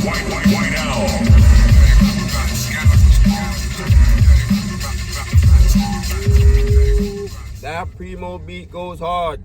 White Owl. That primo beat goes hard.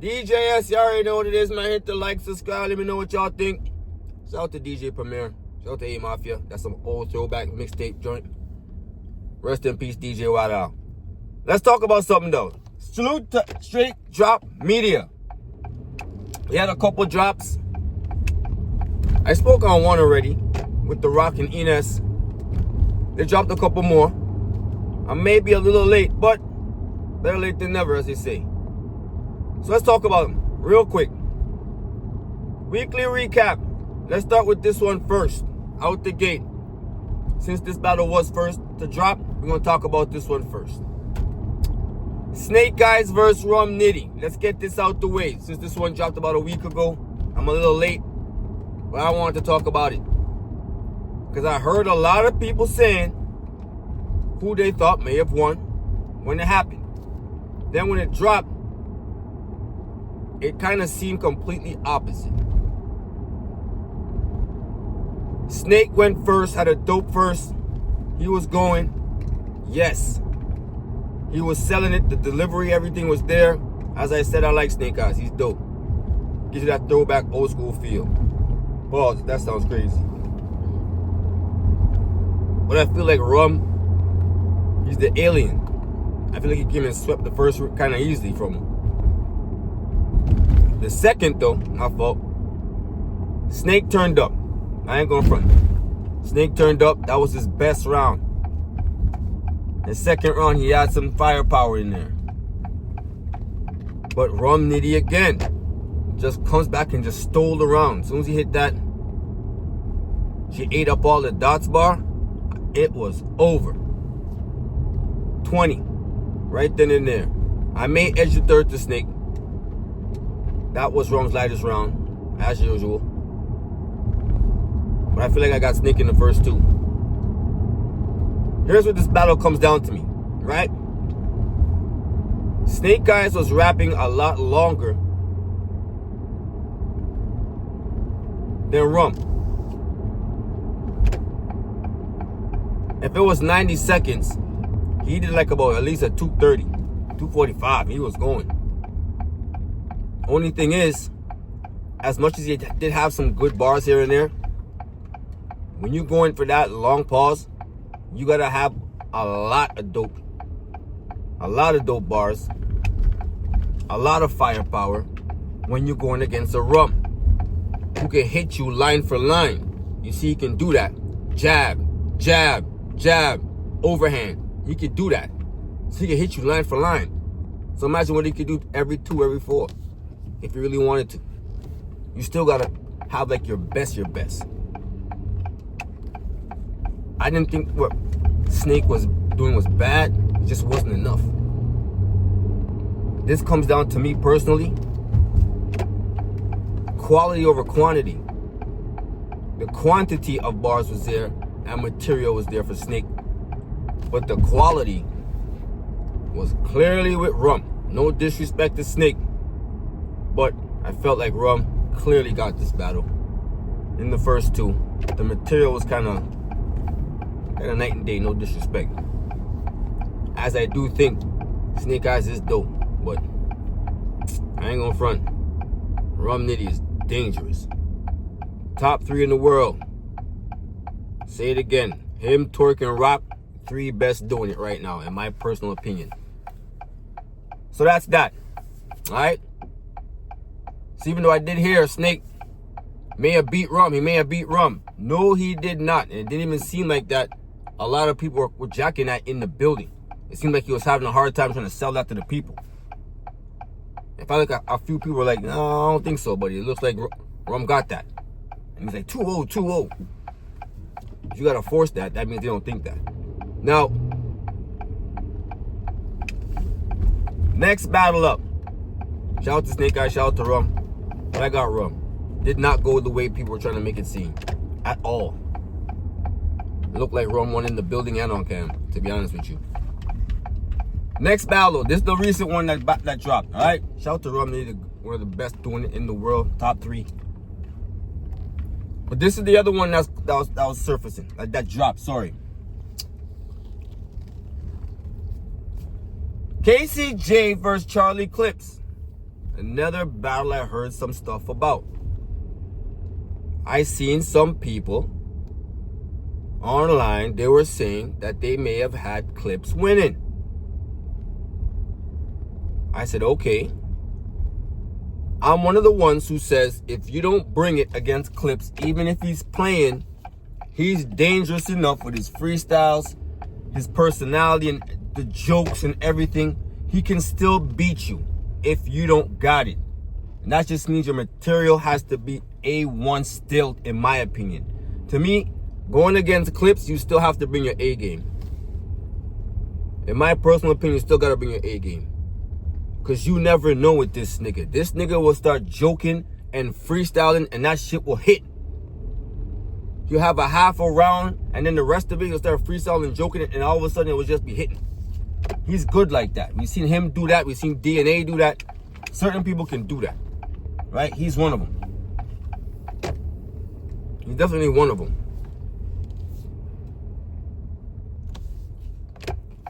D.J.S, you already know what it is, man. Hit the like, subscribe, let me know what y'all think. Shout out to DJ Premier. Shout out to A Mafia. That's some old throwback mixtape joint. Rest in peace, DJ White Owl. Let's talk about something though. Salute to Straight Drop Media. We had a couple drops. I spoke on one already with The Rock and Ines. They dropped a couple more. I may be a little late, but better late than never, as they say. So let's talk about them real quick. Weekly recap. Let's start with this one first. Out the gate. Since this battle was first to drop, we're going to talk about this one first. Snake Eyes versus Rum Nitty. Let's get this out the way. Since this one dropped about a week ago, I'm a little late, but I wanted to talk about it. Because I heard a lot of people saying who they thought may have won when it happened. Then when it dropped, it kind of seemed completely opposite. Snake went first, had a dope first. He was going. Yes. He was selling it. The delivery, everything was there. As I said, I like Snake Eyes. He's dope. Gives you that throwback old school feel. Pause. That sounds crazy. But I feel like Rum, he's the alien. I feel like he came and swept the first kind of easily from him. The second, though, my fault. Snake turned up. I ain't gonna front. Snake turned up. That was his best round. The second round, he had some firepower in there. But Rum Nitty again just comes back and just stole the round. As soon as he hit that, she ate up all the dots bar. It was over. 20. Right then and there. I may edge the third to Snake. That was Rum's lightest round, as usual. But I feel like I got Snake in the first two. Here's what this battle comes down to me, right? Snake Eyes was rapping a lot longer than Rum. If it was 90 seconds, he did like about at least a 230, 245. He was going. Only thing is, as much as he did have some good bars here and there, when you're going for that long pause, you gotta have a lot of dope bars, a lot of firepower when you're going against a Rum who can hit you line for line. You see, he can do that. Jab, jab, jab, overhand. He could do that. So he can hit you line for line. So imagine what he could do every 2, every 4. If you really wanted to. You still gotta have like your best. I didn't think what Snake was doing was bad. It just wasn't enough. This comes down to me personally. Quality over quantity. The quantity of bars was there and material was there for Snake. But the quality was clearly with Rum. No disrespect to Snake. But I felt like Rum clearly got this battle. In the first two, the material was kind of night and day, no disrespect. As I do think Snake Eyes is dope, but I ain't gonna front. Rum Nitty is dangerous. Top 3 in the world. Say it again. Him, Twerk, and Rock, 3 best doing it right now, in my personal opinion. So that's that. Alright? So even though I did hear Snake may have beat Rum, he may have beat Rum. No, he did not. And it didn't even seem like that. A lot of people were jacking that in the building. It seemed like he was having a hard time trying to sell that to the people. In fact, like a few people were like, no, I don't think so, but it looks like Rum got that. And he's like, 2-0, 2-0. If you gotta force that, that means they don't think that. Now, next battle up. Shout out to Snake Eyes, shout out to Rum. But I got Rum. Did not go the way people were trying to make it seem. At all. It looked like Rum won in the building and on cam, to be honest with you. Next battle. This is the recent one that dropped. Alright? Shout out to Rum. One of the best doing it in the world. Top 3. But this is the other one that was surfacing. That dropped, sorry. KCJ versus Charlie Clips. Another battle I heard some stuff about. I seen some people online, they were saying that they may have had Clips winning. I said, okay. I'm one of the ones who says if you don't bring it against Clips, even if he's playing, he's dangerous enough with his freestyles, his personality, and the jokes and everything. He can still beat you if you don't got it. And that just means your material has to be A1 still, in my opinion. To me, going against Clips, you still have to bring your A game. In my personal opinion, you still got to bring your A game. Because you never know with this nigga. This nigga will start joking and freestyling, and that shit will hit. You'll have a half a round, and then the rest of it, you'll start freestyling and joking, and all of a sudden, it will just be hitting. He's good like that. We've seen him do that. We've seen DNA do that. Certain people can do that. Right? He's one of them. He's definitely one of them.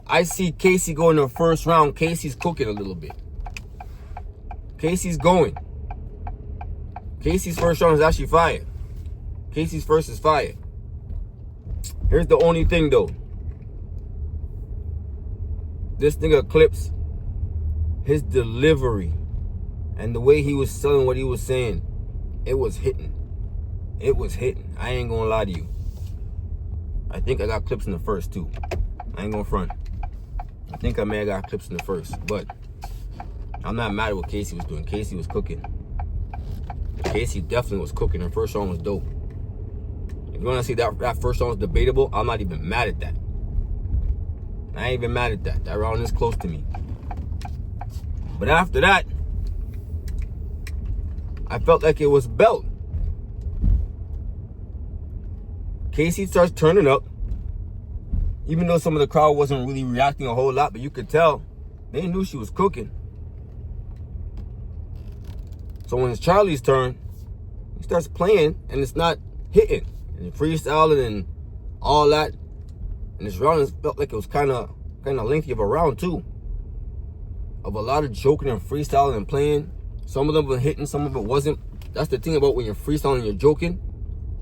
I see Casey go in the first round. Casey's cooking a little bit. Casey's going. Casey's first round is actually fire. Casey's first is fire. Here's the only thing though. This nigga Clips, his delivery and the way he was selling what he was saying, it was hitting. It was hitting. I ain't gonna lie to you. I think I got Clips in the first too. I ain't gonna front. I think I may have got Clips in the first, but I'm not mad at what Casey was doing. Casey was cooking. Casey definitely was cooking. Her first round was dope. If you want to see that first round was debatable, I'm not even mad at that. I ain't even mad at that. That round is close to me. But after that, I felt like it was belt. Casey starts turning up. Even though some of the crowd wasn't really reacting a whole lot, but you could tell they knew she was cooking. So when it's Charlie's turn, he starts playing and it's not hitting. And freestyling and all that. And this round felt like it was kind of lengthy of a round too. Of a lot of joking and freestyling and playing. Some of them were hitting, some of it wasn't. That's the thing about when you're freestyling and you're joking.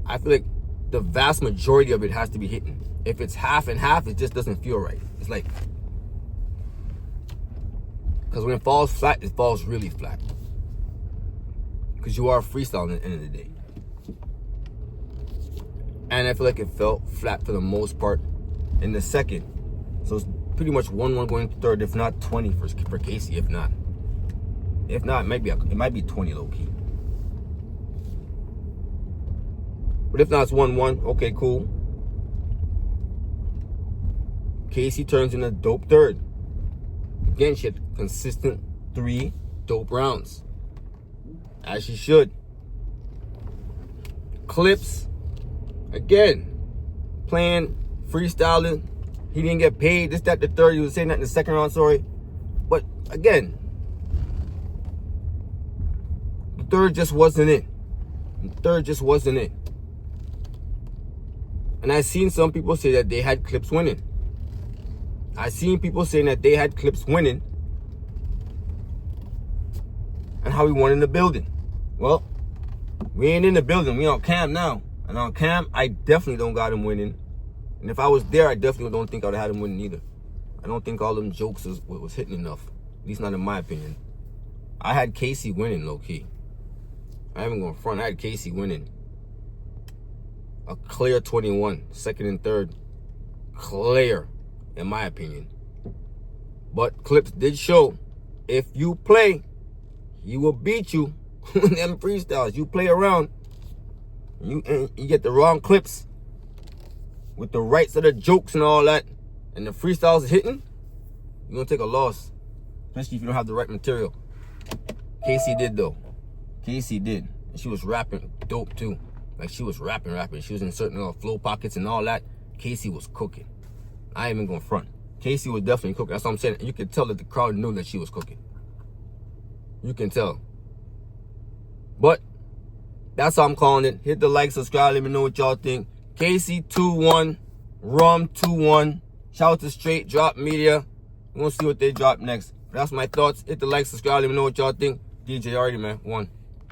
I feel like the vast majority of it has to be hitting. If it's half and half, it just doesn't feel right. It's like, because when it falls flat, it falls really flat. Because you are freestyling at the end of the day. And I feel like it fell flat for the most part in the second. So it's pretty much 1-1 going to third, if not 20 for Casey, if not. If not, it might be 20 low-key. But if not, it's 1-1. Okay, cool. Casey turns in a dope third. Again, she had consistent 3 dope rounds. As she should. Clips, again, playing, freestyling. He didn't get paid. This, that, the third. He was saying that in the second round, sorry. But again, the third just wasn't it. The third just wasn't it. And I seen some people say that they had Clips winning. I seen people saying that they had Clips winning and how he won in the building. Well, we ain't in the building. We on cam now. And on cam, I definitely don't got him winning. And if I was there, I definitely don't think I would have had him winning either. I don't think all them jokes was hitting enough. At least not in my opinion. I had Casey winning, low-key. I ain't even going front. I had Casey winning. A clear 21. Second and third. Clear, in my opinion. But Clips did show, if you play, he will beat you. Them freestyles. You play around, and you get the wrong Clips with the right set of jokes and all that, and the freestyles hitting, you're going to take a loss. Especially if you don't have the right material. Casey did, though. Casey did. And she was rapping dope, too. Like, she was rapping. She was in certain flow pockets and all that. Casey was cooking. I ain't even going to front. Casey was definitely cooking. That's what I'm saying. You can tell that the crowd knew that she was cooking. You can tell. But That's how I'm calling it. Hit the like, subscribe, let me know what y'all think. Casey21, Rum21. Shout out to Straight Drop Media. We're gonna see what they drop next. That's my thoughts. Hit the like, subscribe, let me know what y'all think. DJ already, man. 1.